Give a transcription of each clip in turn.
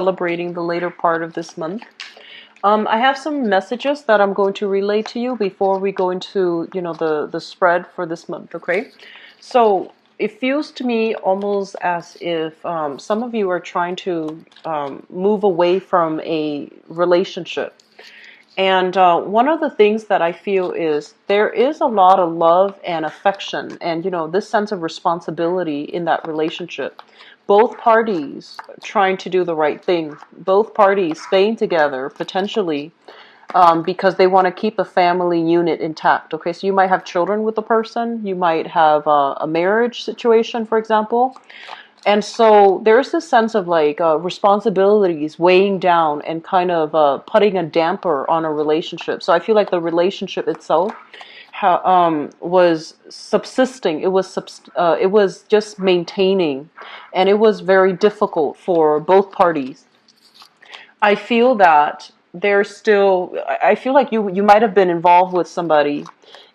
celebrating the later part of this month. I have some messages that I'm going to relay to you before we go into, the spread for this month, okay? So it feels to me almost as if some of you are trying to move away from a relationship. And one of the things that I feel is there is a lot of love and affection and, this sense of responsibility in that relationship. Both parties trying to do the right thing, both parties staying together potentially because they want to keep a family unit intact. Okay, so you might have children with the person, you might have a marriage situation, for example. And so there's this sense of like responsibilities weighing down and kind of putting a damper on a relationship. So I feel like the relationship itself was subsisting. It was just maintaining, and it was very difficult for both parties. I feel that there's still. I feel like you might have been involved with somebody,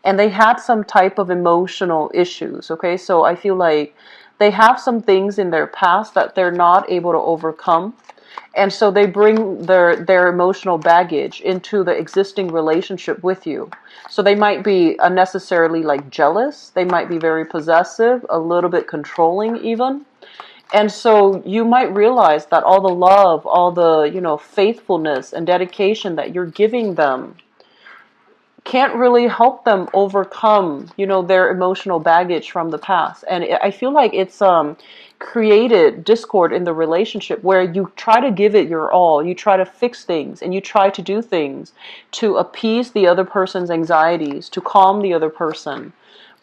and they had some type of emotional issues. Okay, so I feel like they have some things in their past that they're not able to overcome. And so they bring their emotional baggage into the existing relationship with you. So they might be unnecessarily like jealous. They might be very possessive, a little bit controlling even. And so you might realize that all the love, all the, faithfulness and dedication that you're giving them can't really help them overcome, their emotional baggage from the past. And I feel like it's created discord in the relationship where you try to give it your all, you try to fix things, and you try to do things to appease the other person's anxieties, to calm the other person.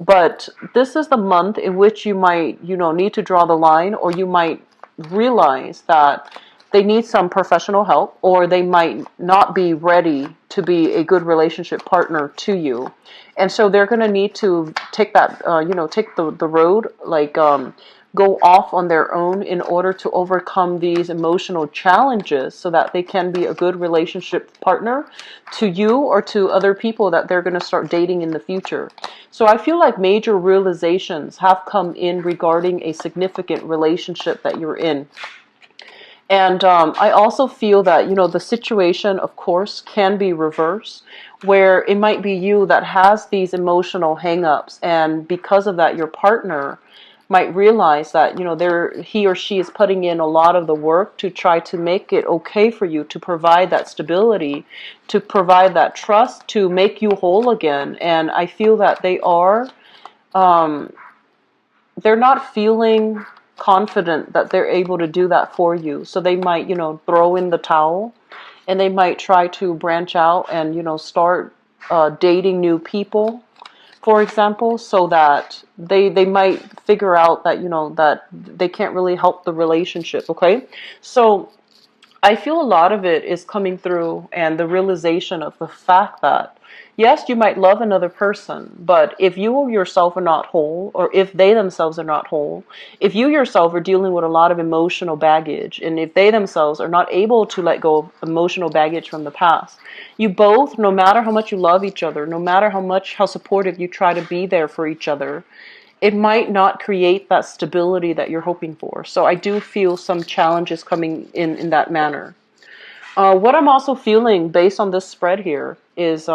But this is the month in which you might, need to draw the line, or you might realize that they need some professional help, or they might not be ready to be a good relationship partner to you. And so they're going to need to take that, take the road, like go off on their own in order to overcome these emotional challenges so that they can be a good relationship partner to you or to other people that they're going to start dating in the future. So I feel like major realizations have come in regarding a significant relationship that you're in. And I also feel that, the situation, of course, can be reversed, where it might be you that has these emotional hangups. And because of that, your partner might realize that, he or she is putting in a lot of the work to try to make it okay for you, to provide that stability, to provide that trust, to make you whole again. And I feel that they're not feeling confident that they're able to do that for you. So they might, throw in the towel, and they might try to branch out and, start dating new people, for example, so that they might figure out that, that they can't really help the relationship, okay? So I feel a lot of it is coming through, and the realization of the fact that yes, you might love another person, but if you yourself are not whole, or if they themselves are not whole, if you yourself are dealing with a lot of emotional baggage, and if they themselves are not able to let go of emotional baggage from the past, you both, no matter how much you love each other, no matter how supportive you try to be there for each other, it might not create that stability that you're hoping for. So I do feel some challenges coming in that manner. What I'm also feeling based on this spread here is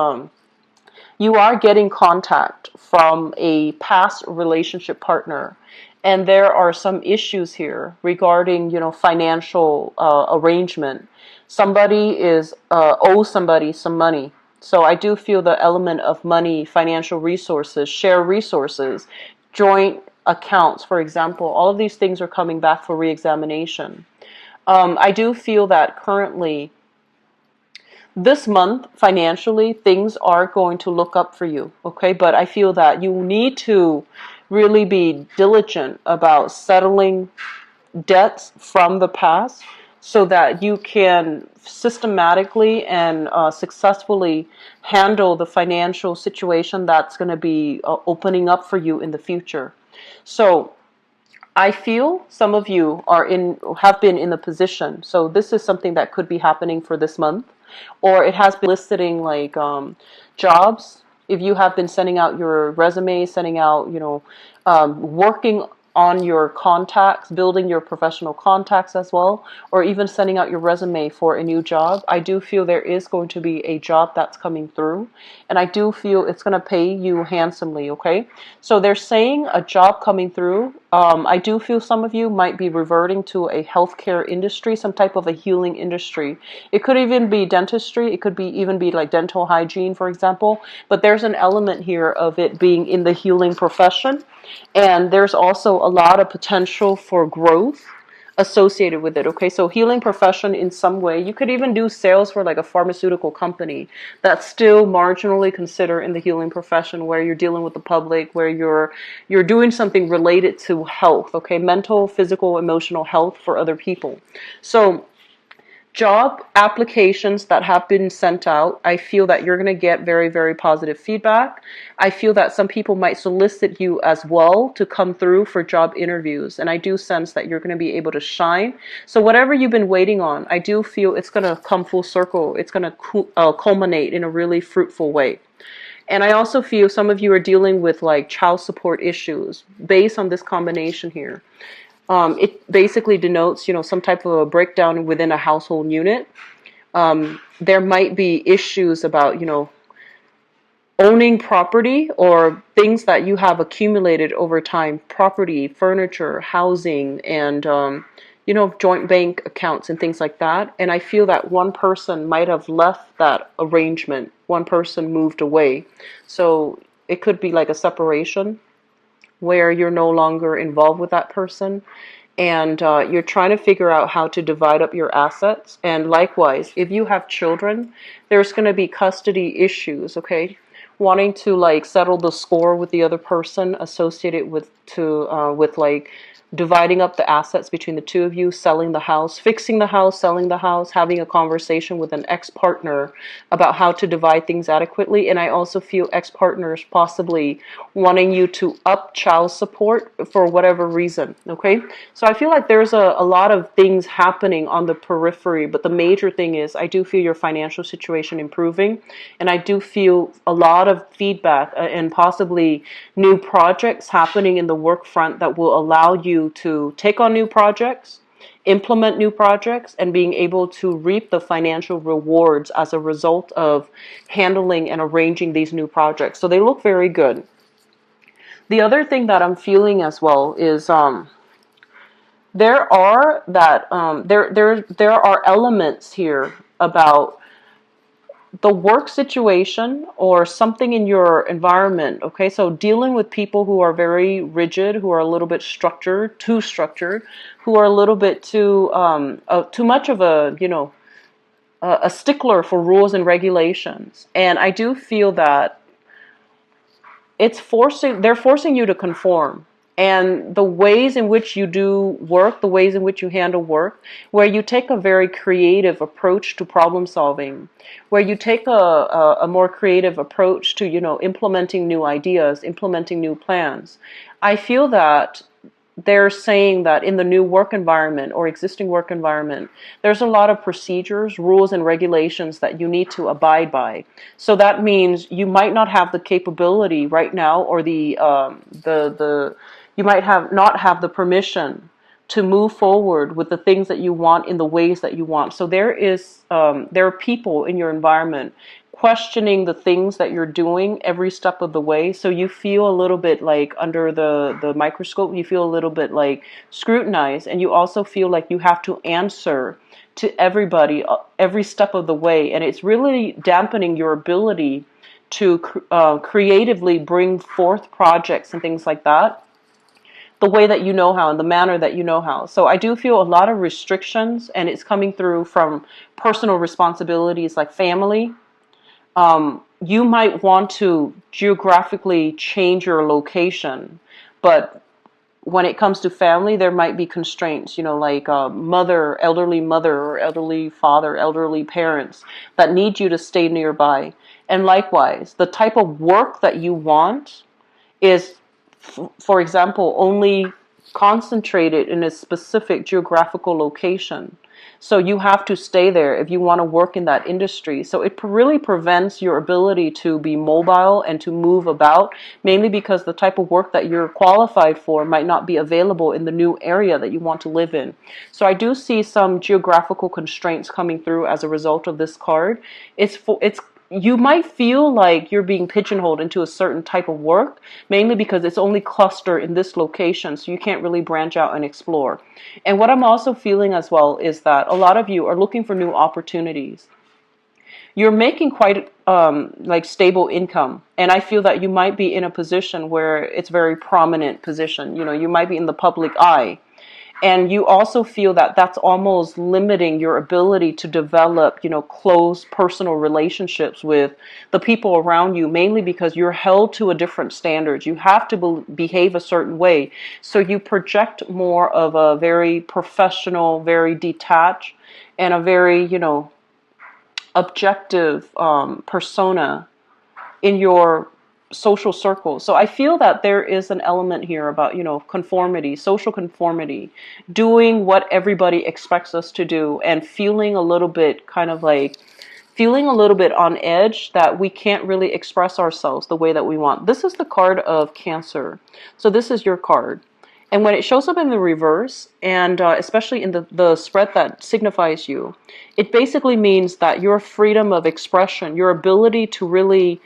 you are getting contact from a past relationship partner, and there are some issues here regarding, financial arrangement. Somebody is owes somebody some money. So I do feel the element of money, financial resources, share resources, joint accounts, for example, all of these things are coming back for reexamination. I do feel that currently, this month, financially, things are going to look up for you, okay? But I feel that you need to really be diligent about settling debts from the past so that you can systematically and successfully handle the financial situation that's going to be opening up for you in the future. So I feel some of you have been in the position. So this is something that could be happening for this month, or it has been listing like jobs. If you have been sending out your resume, sending out, working on your contacts, building your professional contacts as well, or even sending out your resume for a new job, I do feel there is going to be a job that's coming through, and I do feel it's going to pay you handsomely, okay? So they're saying a job coming through. I do feel some of you might be reverting to a healthcare industry, some type of a healing industry. It could even be dentistry. It could be even be like dental hygiene, for example. But there's an element here of it being in the healing profession. And there's also a lot of potential for growth associated with it. Okay, so healing profession in some way. You could even do sales for like a pharmaceutical company. That's still marginally considered in the healing profession, where you're dealing with the public, where you're doing something related to health, okay, mental, physical, emotional health for other people. So job applications that have been sent out, I feel that you're going to get very, very positive feedback. I feel that some people might solicit you as well to come through for job interviews, and I do sense that you're going to be able to shine. So whatever you've been waiting on, I do feel it's going to come full circle. It's going to culminate in a really fruitful way. And I also feel some of you are dealing with like child support issues based on this combination here. It basically denotes, some type of a breakdown within a household unit. There might be issues about, owning property or things that you have accumulated over time, property, furniture, housing, and, joint bank accounts and things like that. And I feel that one person might have left that arrangement. One person moved away. So it could be like a separation, where you're no longer involved with that person, and you're trying to figure out how to divide up your assets. And likewise, if you have children, there's going to be custody issues, okay? Wanting to like settle the score with the other person associated with like dividing up the assets between the two of you, selling the house, fixing the house, selling the house, having a conversation with an ex-partner about how to divide things adequately. And I also feel ex-partners possibly wanting you to up child support for whatever reason, okay? So I feel like there's a lot of things happening on the periphery, but the major thing is I do feel your financial situation improving, and I do feel a lot of feedback and possibly new projects happening in the work front that will allow you to take on new projects, implement new projects, and being able to reap the financial rewards as a result of handling and arranging these new projects. So they look very good. The other thing that I'm feeling as well is there are elements here about the work situation or something in your environment, okay? So dealing with people who are very rigid, who are a little bit too structured, who are a little bit too much of a stickler for rules and regulations. And I do feel that they're forcing you to conform. And the ways in which you do work, the ways in which you handle work, where you take a very creative approach to problem solving, where you take a more creative approach to, implementing new ideas, implementing new plans. I feel that they're saying that in the new work environment or existing work environment, there's a lot of procedures, rules, and regulations that you need to abide by. So that means you might not have the capability right now, or you might not have the permission to move forward with the things that you want in the ways that you want. So there are people in your environment questioning the things that you're doing every step of the way. So you feel a little bit like under the microscope, you feel a little bit like scrutinized, and you also feel like you have to answer to everybody every step of the way. And it's really dampening your ability to creatively bring forth projects and things like that the way that you know how, in the manner that you know how. So I do feel a lot of restrictions, and it's coming through from personal responsibilities like family. You might want to geographically change your location, but when it comes to family, there might be constraints, like elderly mother or elderly father, elderly parents that need you to stay nearby. And likewise, the type of work that you want is, for example, only concentrated in a specific geographical location. So you have to stay there if you want to work in that industry. So it really prevents your ability to be mobile and to move about, mainly because the type of work that you're qualified for might not be available in the new area that you want to live in. So I do see some geographical constraints coming through as a result of this card. It's you might feel like you're being pigeonholed into a certain type of work, mainly because it's only clustered in this location, so you can't really branch out and explore. And what I'm also feeling as well is that a lot of you are looking for new opportunities. You're making quite like stable income, and I feel that you might be in a position where it's very prominent position. You know, you might be in the public eye. And you also feel that that's almost limiting your ability to develop, you know, close personal relationships with the people around you, mainly because you're held to a different standard. You have to behave a certain way. So you project more of a very professional, very detached, and a very, you know, objective persona in your social circle. So I feel that there is an element here about, you know, conformity, social conformity, doing what everybody expects us to do, and feeling a little bit kind of like feeling a little bit on edge that we can't really express ourselves the way that we want. This is the card of Cancer. So this is your card. And when it shows up in the reverse, and especially in the spread that signifies you, it basically means that your freedom of expression, your ability to really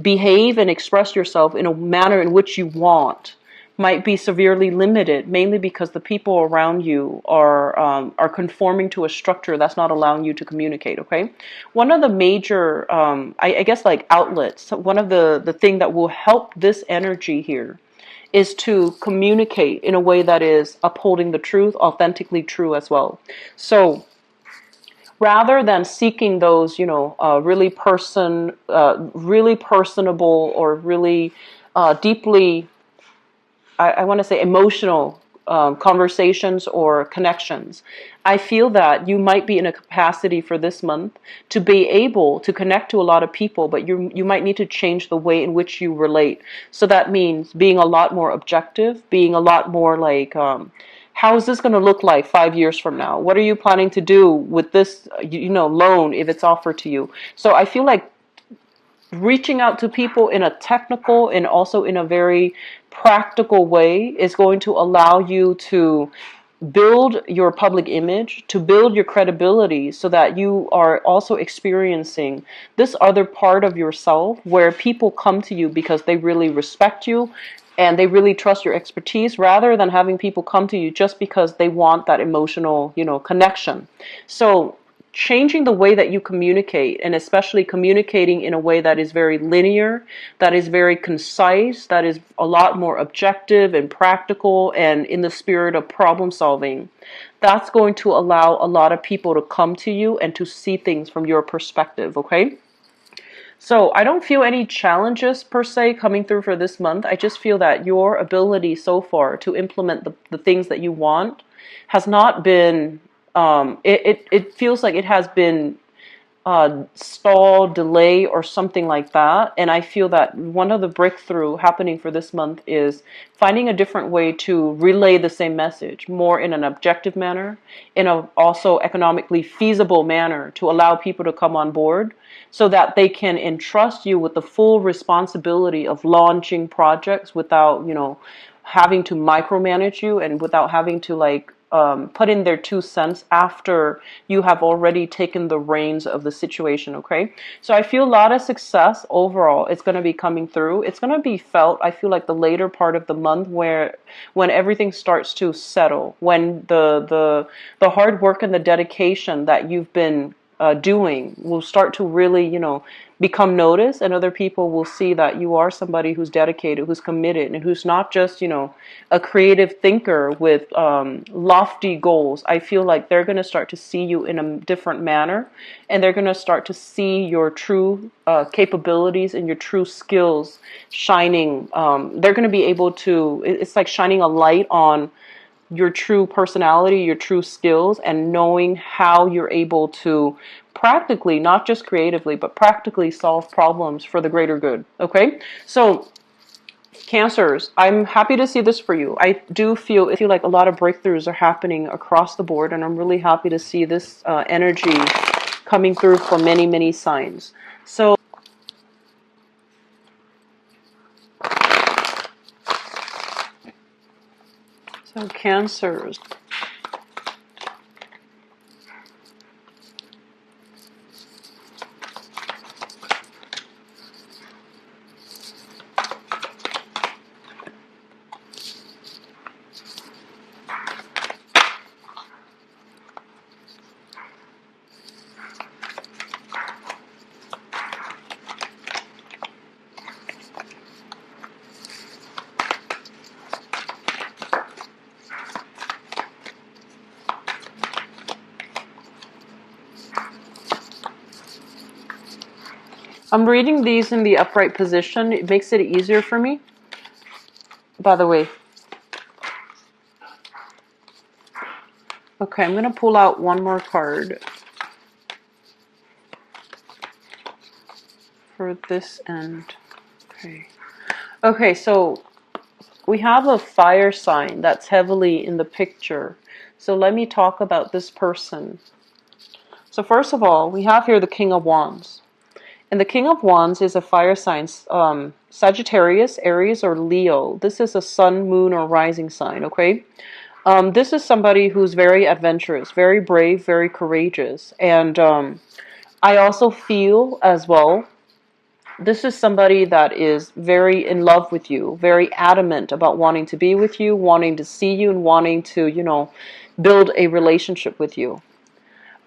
behave and express yourself in a manner in which you want, might be severely limited, mainly because the people around you are conforming to a structure that's not allowing you to communicate. Okay, one of the major, I guess, like outlets. One of the thing that will help this energy here is to communicate in a way that is upholding the truth, authentically true as well. So rather than seeking those, you know, really personable or really deeply, I want to say, emotional conversations or connections, I feel that you might be in a capacity for this month to be able to connect to a lot of people, but you might need to change the way in which you relate. So that means being a lot more objective, being a lot more like, how is this going to look like 5 years from now? What are you planning to do with this, you know, loan if it's offered to you? So I feel like reaching out to people in a technical and also in a very practical way is going to allow you to build your public image, to build your credibility, so that you are also experiencing this other part of yourself where people come to you because they really respect you and they really trust your expertise, rather than having people come to you just because they want that emotional, you know, connection. So changing the way that you communicate, and especially communicating in a way that is very linear, that is very concise, that is a lot more objective and practical and in the spirit of problem solving, that's going to allow a lot of people to come to you and to see things from your perspective, okay? So I don't feel any challenges per se coming through for this month. I just feel that your ability so far to implement the things that you want has not been, it feels like it has been stall, delay, or something like that. And I feel that one of the breakthrough happening for this month is finding a different way to relay the same message, more in an objective manner, in a also economically feasible manner, to allow people to come on board so that they can entrust you with the full responsibility of launching projects without, you know, having to micromanage you, and without having to like put in their 2 cents after you have already taken the reins of the situation, okay? So I feel a lot of success overall. It's going to be coming through. It's going to be felt, I feel like, the later part of the month, when everything starts to settle, when the hard work and the dedication that you've been doing will start to really, you know, become noticed, and other people will see that you are somebody who's dedicated, who's committed, and who's not just, you know, a creative thinker with lofty goals. I feel like they're going to start to see you in a different manner, and they're going to start to see your true capabilities and your true skills shining. They're going to be able to, it's like shining a light on your true personality, your true skills, and knowing how you're able to practically, not just creatively, but practically solve problems for the greater good. Okay? So Cancers, I'm happy to see this for you. I do feel like a lot of breakthroughs are happening across the board, and I'm really happy to see this energy coming through for many, many signs. So Cancers. I'm reading these in the upright position. It makes it easier for me. By the way. Okay, I'm going to pull out one more card for this end. Okay. Okay, so we have a fire sign that's heavily in the picture. So let me talk about this person. So first of all, we have here the King of Wands. And the King of Wands is a fire sign, Sagittarius, Aries, or Leo. This is a sun, moon, or rising sign, okay? This is somebody who's very adventurous, very brave, very courageous. And I also feel as well, this is somebody that is very in love with you, very adamant about wanting to be with you, wanting to see you, and wanting to, you know, build a relationship with you.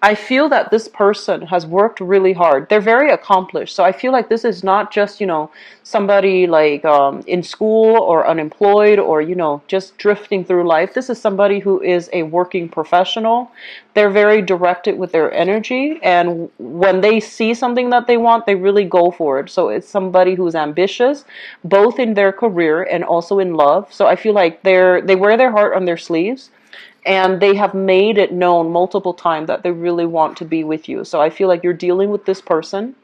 I feel that this person has worked really hard. They're very accomplished. So I feel like this is not just, you know, somebody like in school or unemployed or, you know, just drifting through life. This is somebody who is a working professional. They're very directed with their energy. And when they see something that they want, they really go for it. So it's somebody who's ambitious, both in their career and also in love. So I feel like they wear their heart on their sleeves. And they have made it known multiple times that they really want to be with you. So I feel like you're dealing with this person.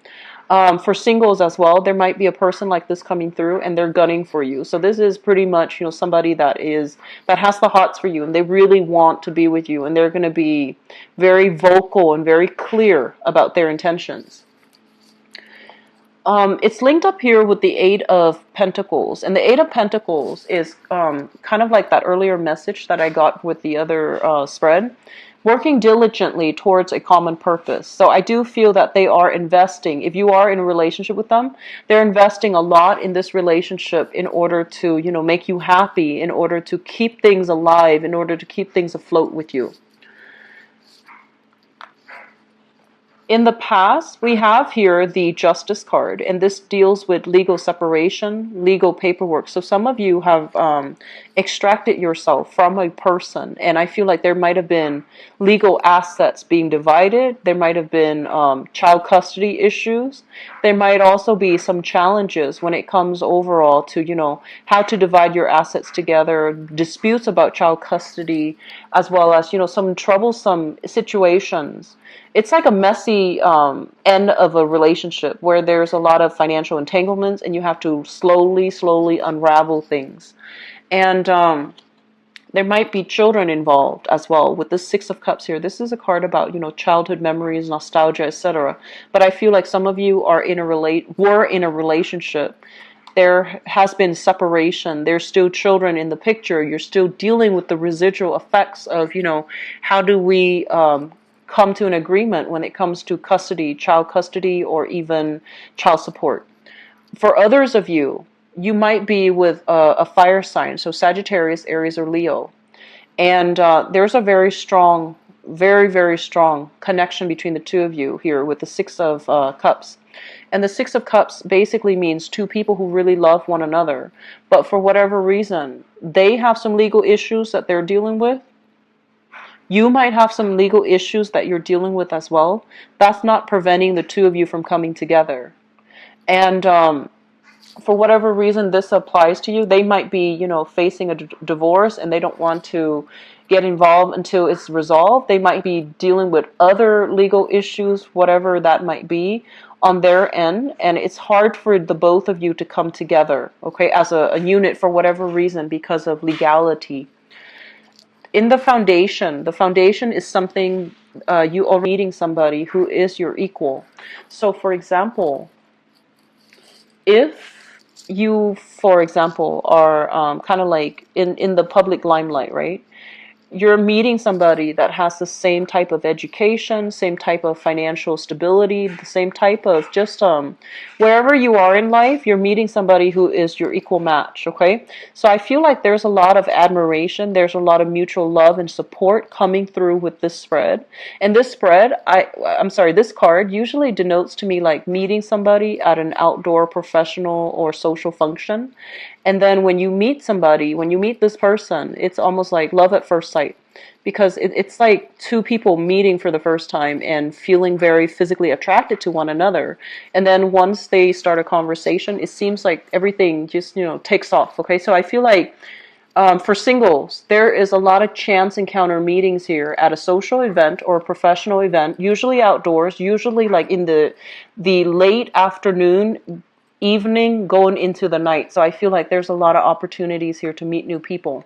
For singles as well, there might be a person like this coming through and they're gunning for you. So this is pretty much, you know, somebody that has the hots for you and they really want to be with you and they're going to be very vocal and very clear about their intentions. It's linked up here with the Eight of Pentacles. And the Eight of Pentacles is kind of like that earlier message that I got with the other spread. Working diligently towards a common purpose. So I do feel that they are investing. If you are in a relationship with them, they're investing a lot in this relationship in order to, you know, make you happy, in order to keep things alive, in order to keep things afloat with you. In the past, we have here the Justice card, and this deals with legal separation, legal paperwork. So some of you have extracted yourself from a person, and I feel like there might have been legal assets being divided. There might have been child custody issues. There might also be some challenges when it comes overall to, you know, how to divide your assets together, disputes about child custody, as well as, you know, some troublesome situations. It's like a messy end of a relationship where there's a lot of financial entanglements and you have to slowly unravel things. And there might be children involved as well with the Six of Cups here. This is a card about, you know, childhood memories, nostalgia, etc. But I feel like some of you are were in a relationship. There has been separation. There's still children in the picture. You're still dealing with the residual effects of, you know, how do we come to an agreement when it comes to custody, child custody, or even child support. For others of you, you might be with a fire sign, so Sagittarius, Aries, or Leo. And there's a very strong, very strong connection between the two of you here with the Six of Cups. And the Six of Cups basically means two people who really love one another. But for whatever reason, they have some legal issues that they're dealing with. You might have some legal issues that you're dealing with as well. That's not preventing the two of you from coming together. And for whatever reason this applies to you, they might be, you know, facing a divorce and they don't want to get involved until it's resolved. They might be dealing with other legal issues, whatever that might be on their end, and it's hard for the both of you to come together, okay, as a unit for whatever reason because of legality. In the foundation is something you are meeting somebody who is your equal. So for example, if you, for example, are kind of like in the public limelight, right? You're meeting somebody that has the same type of education, same type of financial stability, the same type of just wherever you are in life, you're meeting somebody who is your equal match, okay? So I feel like there's a lot of admiration, there's a lot of mutual love and support coming through with this spread. And this spread, I'm sorry, this card usually denotes to me like meeting somebody at an outdoor professional or social function. And then when you meet somebody, when you meet this person, it's almost like love at first sight, because it's like two people meeting for the first time and feeling very physically attracted to one another. And then once they start a conversation, it seems like everything just, you know, takes off. Okay, so I feel like for singles, there is a lot of chance encounter meetings here at a social event or a professional event, usually outdoors, usually like in the late afternoon, evening, going into the night. So I feel like there's a lot of opportunities here to meet new people.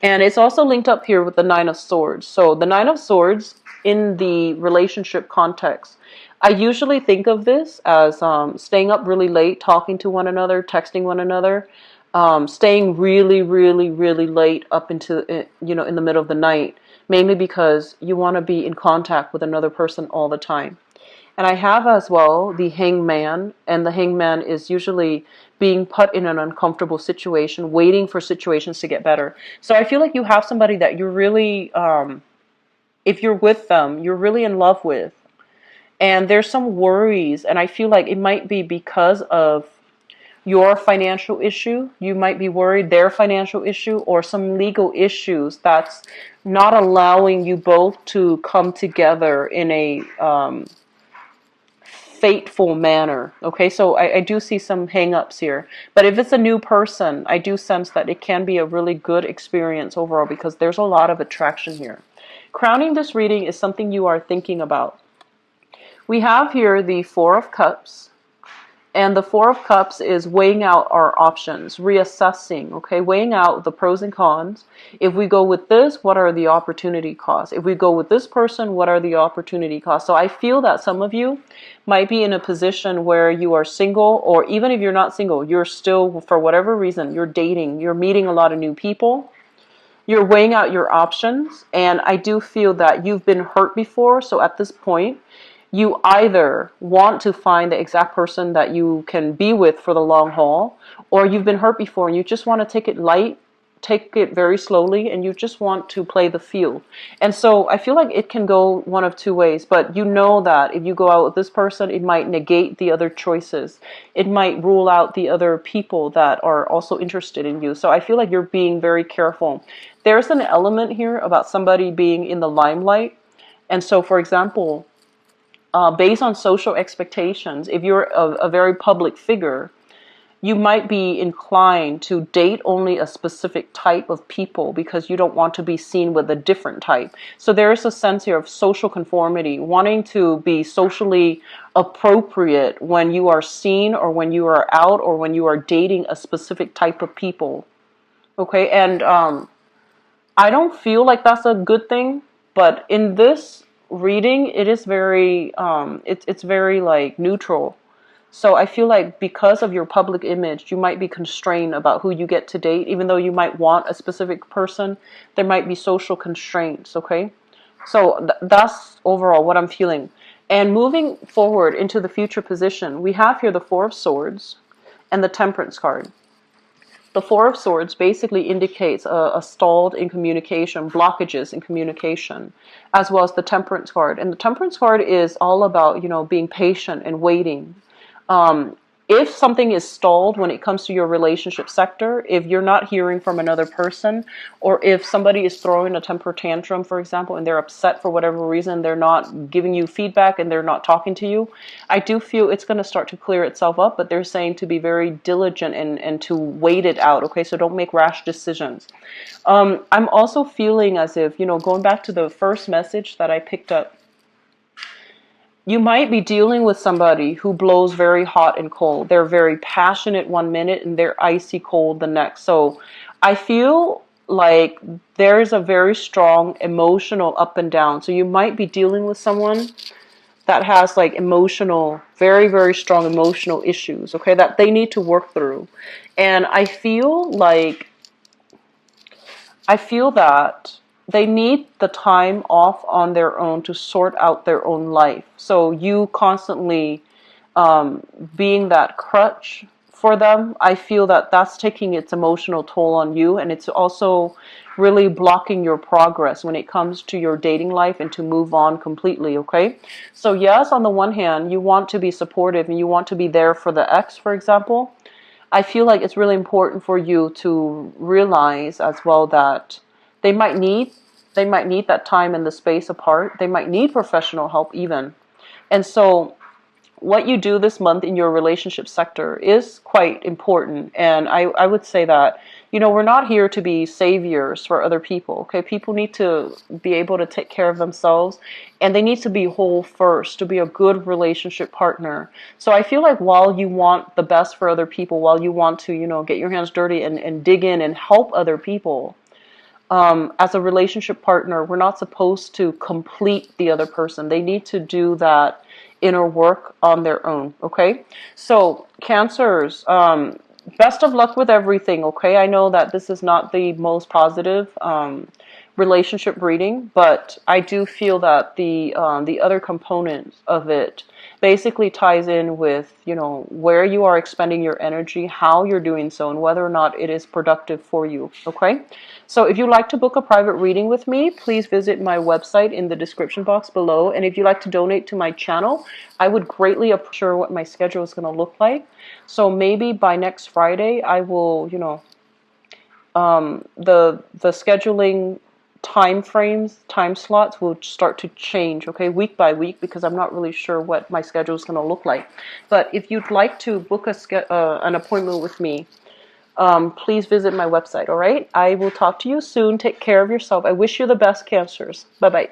And it's also linked up here with the Nine of Swords. So the Nine of Swords in the relationship context, I usually think of this as staying up really late, talking to one another, texting one another, staying really, really, really late up into, you know, in the middle of the night, mainly because you want to be in contact with another person all the time. And I have as well the hangman, and the hangman is usually being put in an uncomfortable situation, waiting for situations to get better. So I feel like you have somebody that you're really, if you're with them, you're really in love with. And there's some worries, and I feel like it might be because of your financial issue. You might be worried their financial issue or some legal issues that's not allowing you both to come together in a fateful manner. Okay, so I do see some hang-ups here. But if it's a new person, I do sense that it can be a really good experience overall because there's a lot of attraction here. Crowning this reading is something you are thinking about. We have here the Four of Cups. And the Four of Cups is weighing out our options, reassessing, okay, weighing out the pros and cons. If we go with this, what are the opportunity costs? If we go with this person, what are the opportunity costs? So I feel that some of you might be in a position where you are single, or even if you're not single, you're still, for whatever reason, you're dating, you're meeting a lot of new people. You're weighing out your options, and I do feel that you've been hurt before, so at this point, you either want to find the exact person that you can be with for the long haul, or you've been hurt before and you just want to take it light, take it very slowly, and you just want to play the field. And so I feel like it can go one of two ways, but you know that if you go out with this person, it might negate the other choices. It might rule out the other people that are also interested in you. So I feel like you're being very careful. There's an element here about somebody being in the limelight. And so, for example, based on social expectations, if you're a very public figure, you might be inclined to date only a specific type of people because you don't want to be seen with a different type. So there is a sense here of social conformity, wanting to be socially appropriate when you are seen or when you are out or when you are dating a specific type of people. Okay, and I don't feel like that's a good thing, but in this reading, it is very, it's very like neutral. So I feel like because of your public image, you might be constrained about who you get to date, even though you might want a specific person. There might be social constraints, okay? So that's overall what I'm feeling. And moving forward into the future position, we have here the Four of Swords and the Temperance card. The Four of Swords basically indicates a stalled in communication, blockages in communication, as well as the Temperance card. And the Temperance card is all about, you know, being patient and waiting. if something is stalled when it comes to your relationship sector, if you're not hearing from another person, or if somebody is throwing a temper tantrum, for example, and they're upset for whatever reason, they're not giving you feedback and they're not talking to you, I do feel it's going to start to clear itself up, but they're saying to be very diligent and to wait it out, okay? So don't make rash decisions. I'm also feeling as if, going back to the first message that I picked up, you might be dealing with somebody who blows very hot and cold. They're very passionate one minute and they're icy cold the next. So I feel like there's a very strong emotional up and down. So you might be dealing with someone that has like very, very strong emotional issues, okay, that they need to work through. And I feel that they need the time off on their own to sort out their own life. So you constantly being that crutch for them, I feel that that's taking its emotional toll on you, and it's also really blocking your progress when it comes to your dating life and to move on completely, okay? So yes, on the one hand, you want to be supportive and you want to be there for the ex, for example. I feel like it's really important for you to realize as well that they might need that time and the space apart. They might need professional help even. And so what you do this month in your relationship sector is quite important. And I would say that, we're not here to be saviors for other people, okay? People need to be able to take care of themselves, and they need to be whole first to be a good relationship partner. So I feel like while you want the best for other people, while you want to, get your hands dirty and dig in and help other people, as a relationship partner, we're not supposed to complete the other person. They need to do that inner work on their own, okay? So, Cancers, best of luck with everything, okay? I know that this is not the most positive relationship reading, but I do feel that the other components of it basically ties in with, where you are expending your energy, how you're doing so, and whether or not it is productive for you, okay? So if you'd like to book a private reading with me, please visit my website in the description box below. And if you'd like to donate to my channel, I would greatly appreciate what my schedule is going to look like. So maybe by next Friday, I will, the scheduling time slots will start to change, okay, week by week, because I'm not really sure what my schedule is going to look like. But if you'd like to book an appointment with me, please visit my website, all right? I will talk to you soon. Take care of yourself. I wish you the best, Cancers. Bye-bye.